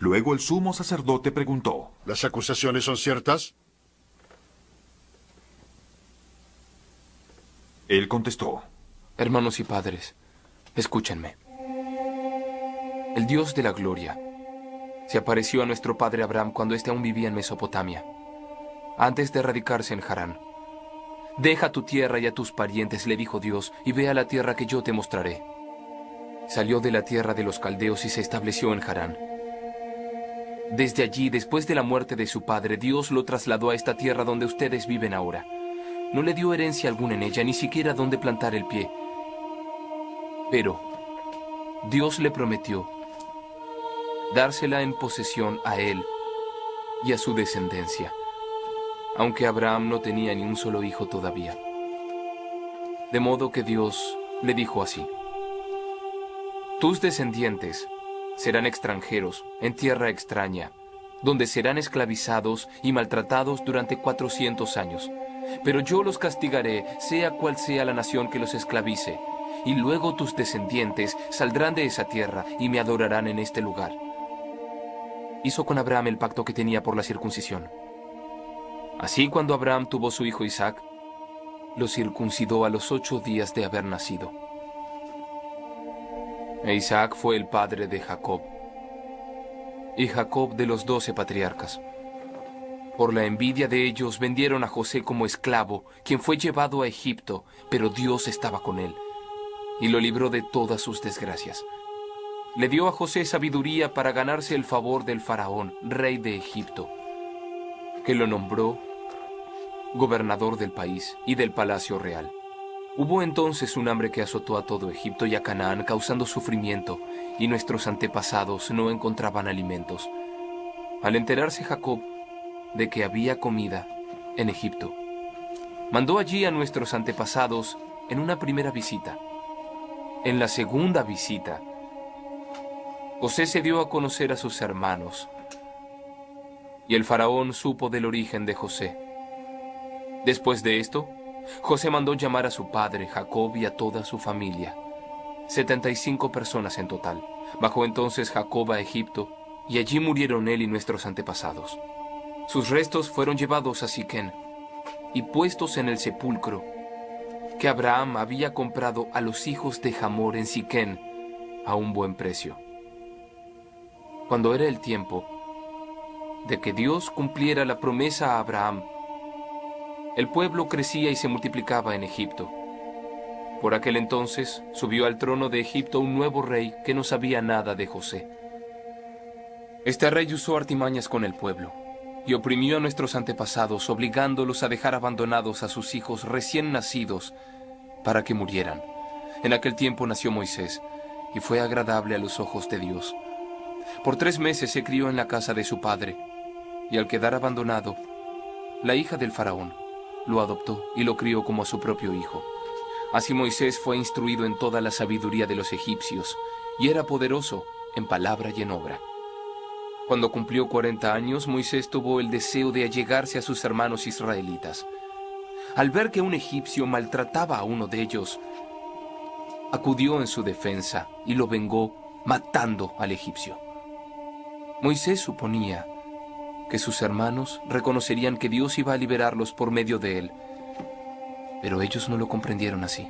Luego el sumo sacerdote preguntó: ¿Las acusaciones son ciertas? Él contestó: Hermanos y padres, escúchenme. El Dios de la gloria se apareció a nuestro padre Abraham cuando éste aún vivía en Mesopotamia, antes de radicarse en Harán. Deja tu tierra y a tus parientes, le dijo Dios, y ve a la tierra que yo te mostraré. Salió de la tierra de los caldeos y se estableció en Harán. Desde allí, después de la muerte de su padre, Dios lo trasladó a esta tierra donde ustedes viven ahora. No le dio herencia alguna en ella, ni siquiera donde plantar el pie. Pero Dios le prometió dársela en posesión a él y a su descendencia, aunque Abraham no tenía ni un solo hijo todavía. De modo que Dios le dijo así: tus descendientes serán extranjeros en tierra extraña, donde serán esclavizados y maltratados durante 400 años. Pero yo los castigaré, sea cual sea la nación que los esclavice, y luego tus descendientes saldrán de esa tierra y me adorarán en este lugar. Hizo con Abraham el pacto que tenía por la circuncisión. Así, cuando Abraham tuvo su hijo Isaac, lo circuncidó a los 8 días de haber nacido. E Isaac fue el padre de Jacob, y Jacob de los 12 patriarcas. Por la envidia de ellos vendieron a José como esclavo, quien fue llevado a Egipto, pero Dios estaba con él, y lo libró de todas sus desgracias. Le dio a José sabiduría para ganarse el favor del faraón, rey de Egipto, que lo nombró gobernador del país y del palacio real. Hubo entonces un hambre que azotó a todo Egipto y a Canaán, causando sufrimiento, y nuestros antepasados no encontraban alimentos. Al enterarse Jacob de que había comida en Egipto, mandó allí a nuestros antepasados en una primera visita. En la segunda visita, José se dio a conocer a sus hermanos, y el faraón supo del origen de José. Después de esto, José mandó llamar a su padre Jacob y a toda su familia, 75 personas en total. Bajó entonces Jacob a Egipto, y allí murieron él y nuestros antepasados. Sus restos fueron llevados a Siquén y puestos en el sepulcro que Abraham había comprado a los hijos de Hamor en Siquén a un buen precio. Cuando era el tiempo de que Dios cumpliera la promesa a Abraham, el pueblo crecía y se multiplicaba en Egipto. Por aquel entonces subió al trono de Egipto un nuevo rey que no sabía nada de José. Este rey usó artimañas con el pueblo y oprimió a nuestros antepasados, obligándolos a dejar abandonados a sus hijos recién nacidos para que murieran. En aquel tiempo nació Moisés y fue agradable a los ojos de Dios. Por 3 meses se crió en la casa de su padre, y al quedar abandonado, la hija del faraón lo adoptó y lo crió como a su propio hijo. Así Moisés fue instruido en toda la sabiduría de los egipcios, y era poderoso en palabra y en obra. Cuando cumplió 40 años, Moisés tuvo el deseo de allegarse a sus hermanos israelitas. Al ver que un egipcio maltrataba a uno de ellos, acudió en su defensa y lo vengó matando al egipcio. Moisés suponía que sus hermanos reconocerían que Dios iba a liberarlos por medio de él, pero ellos no lo comprendieron así.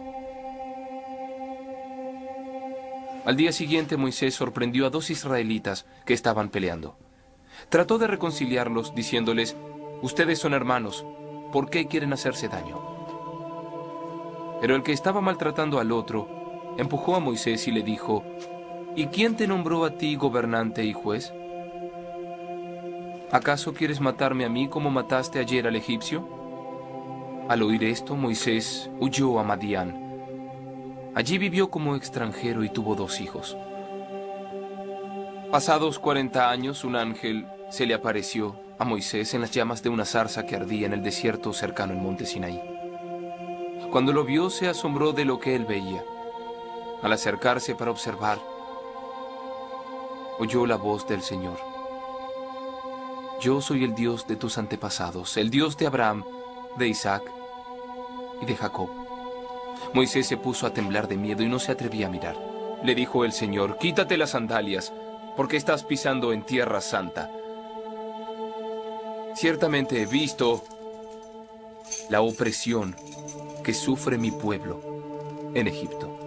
Al día siguiente, Moisés sorprendió a 2 israelitas que estaban peleando. Trató de reconciliarlos diciéndoles: ustedes son hermanos, ¿por qué quieren hacerse daño? Pero el que estaba maltratando al otro empujó a Moisés y le dijo: ¿y quién te nombró a ti gobernante y juez? ¿Acaso quieres matarme a mí como mataste ayer al egipcio? Al oír esto, Moisés huyó a Madián. Allí vivió como extranjero y tuvo 2 hijos. Pasados 40 años, un ángel se le apareció a Moisés en las llamas de una zarza que ardía en el desierto cercano al monte Sinaí. Cuando lo vio, se asombró de lo que él veía. Al acercarse para observar, oyó la voz del Señor: yo soy el Dios de tus antepasados, el Dios de Abraham, de Isaac y de Jacob. Moisés se puso a temblar de miedo y no se atrevía a mirar. Le dijo el Señor: quítate las sandalias, porque estás pisando en tierra santa. Ciertamente he visto la opresión que sufre mi pueblo en Egipto.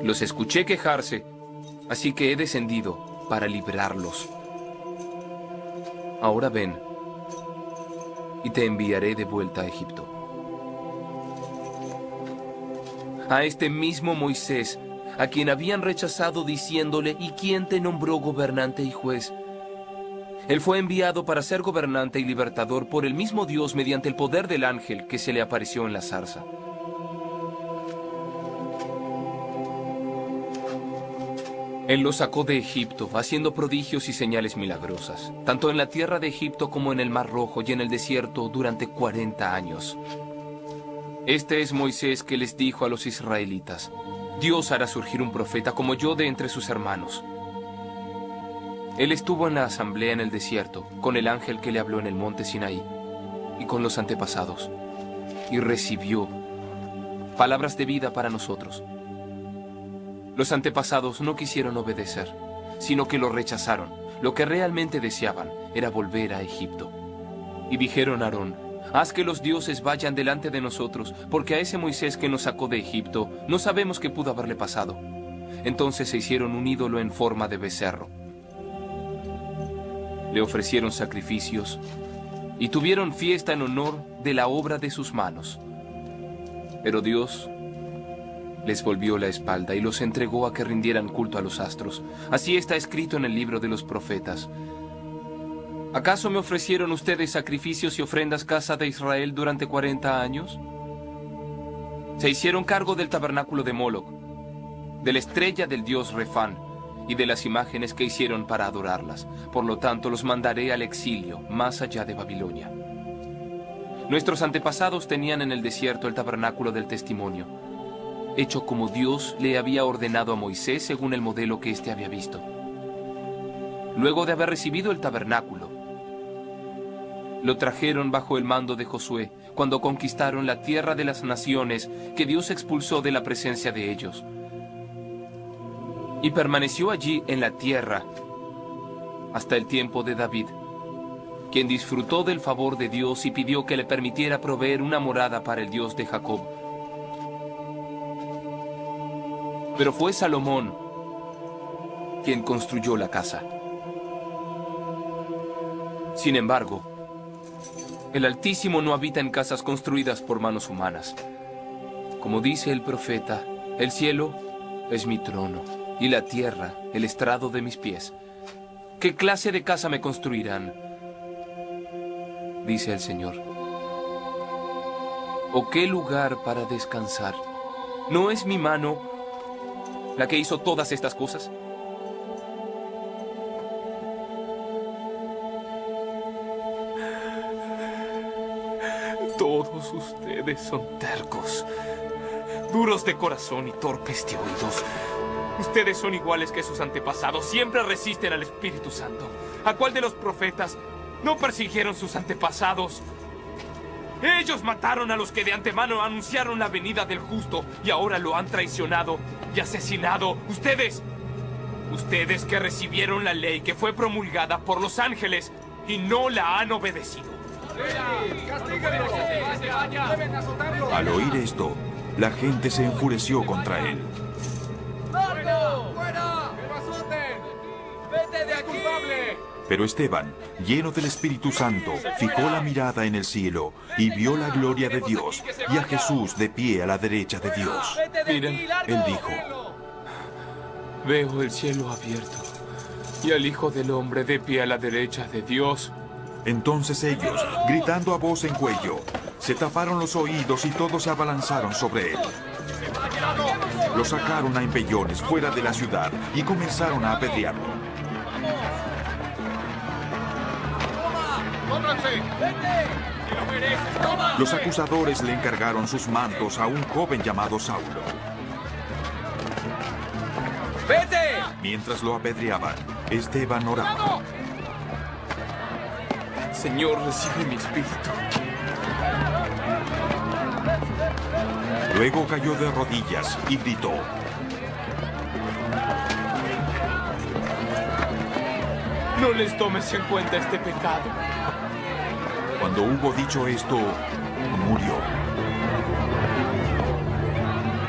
Los escuché quejarse, así que he descendido para librarlos. Ahora ven, y te enviaré de vuelta a Egipto. A este mismo Moisés, a quien habían rechazado diciéndole, ¿y quién te nombró gobernante y juez? Él fue enviado para ser gobernante y libertador por el mismo Dios mediante el poder del ángel que se le apareció en la zarza. Él los sacó de Egipto, haciendo prodigios y señales milagrosas, tanto en la tierra de Egipto como en el Mar Rojo y en el desierto durante 40 años. Este es Moisés que les dijo a los israelitas, Dios hará surgir un profeta como yo de entre sus hermanos. Él estuvo en la asamblea en el desierto, con el ángel que le habló en el monte Sinaí, y con los antepasados, y recibió palabras de vida para nosotros. Los antepasados no quisieron obedecer, sino que lo rechazaron. Lo que realmente deseaban era volver a Egipto. Y dijeron a Aarón, haz que los dioses vayan delante de nosotros, porque a ese Moisés que nos sacó de Egipto no sabemos qué pudo haberle pasado. Entonces se hicieron un ídolo en forma de becerro. Le ofrecieron sacrificios y tuvieron fiesta en honor de la obra de sus manos. Pero Dios les volvió la espalda y los entregó a que rindieran culto a los astros. Así está escrito en el libro de los profetas. ¿Acaso me ofrecieron ustedes sacrificios y ofrendas, casa de Israel, durante 40 años? Se hicieron cargo del tabernáculo de Moloc, de la estrella del dios Refán y de las imágenes que hicieron para adorarlas. Por lo tanto, los mandaré al exilio, más allá de Babilonia. Nuestros antepasados tenían en el desierto el tabernáculo del testimonio, hecho como Dios le había ordenado a Moisés según el modelo que éste había visto. Luego de haber recibido el tabernáculo, lo trajeron bajo el mando de Josué, cuando conquistaron la tierra de las naciones que Dios expulsó de la presencia de ellos. Y permaneció allí en la tierra hasta el tiempo de David, quien disfrutó del favor de Dios y pidió que le permitiera proveer una morada para el Dios de Jacob. Pero fue Salomón quien construyó la casa. Sin embargo, el Altísimo no habita en casas construidas por manos humanas. Como dice el profeta, el cielo es mi trono y la tierra el estrado de mis pies. ¿Qué clase de casa me construirán?, dice el Señor. ¿O qué lugar para descansar? ¿No es mi mano la que hizo todas estas cosas? Todos ustedes son tercos, duros de corazón y torpes de oídos. Ustedes son iguales que sus antepasados, siempre resisten al Espíritu Santo. ¿A cuál de los profetas no persiguieron sus antepasados? Ellos mataron a los que de antemano anunciaron la venida del justo y ahora lo han traicionado y asesinado. Ustedes que recibieron la ley que fue promulgada por los ángeles y no la han obedecido. Al oír esto, la gente se enfureció contra él. Pero Esteban, lleno del Espíritu Santo, fijó la mirada en el cielo y vio la gloria de Dios y a Jesús de pie a la derecha de Dios. Miren, Él dijo, veo el cielo abierto y al Hijo del Hombre de pie a la derecha de Dios. entonces ellos, gritando a voz en cuello, se taparon los oídos y todos se abalanzaron sobre él. Lo sacaron a empellones fuera de la ciudad y comenzaron a apedrearlo. Los acusadores le encargaron sus mantos a un joven llamado Saulo. ¡Vete! Mientras lo apedreaban, Esteban oraba. Señor, recibe mi espíritu. Luego cayó de rodillas y gritó: no les tomes en cuenta este pecado. Cuando hubo dicho esto, murió.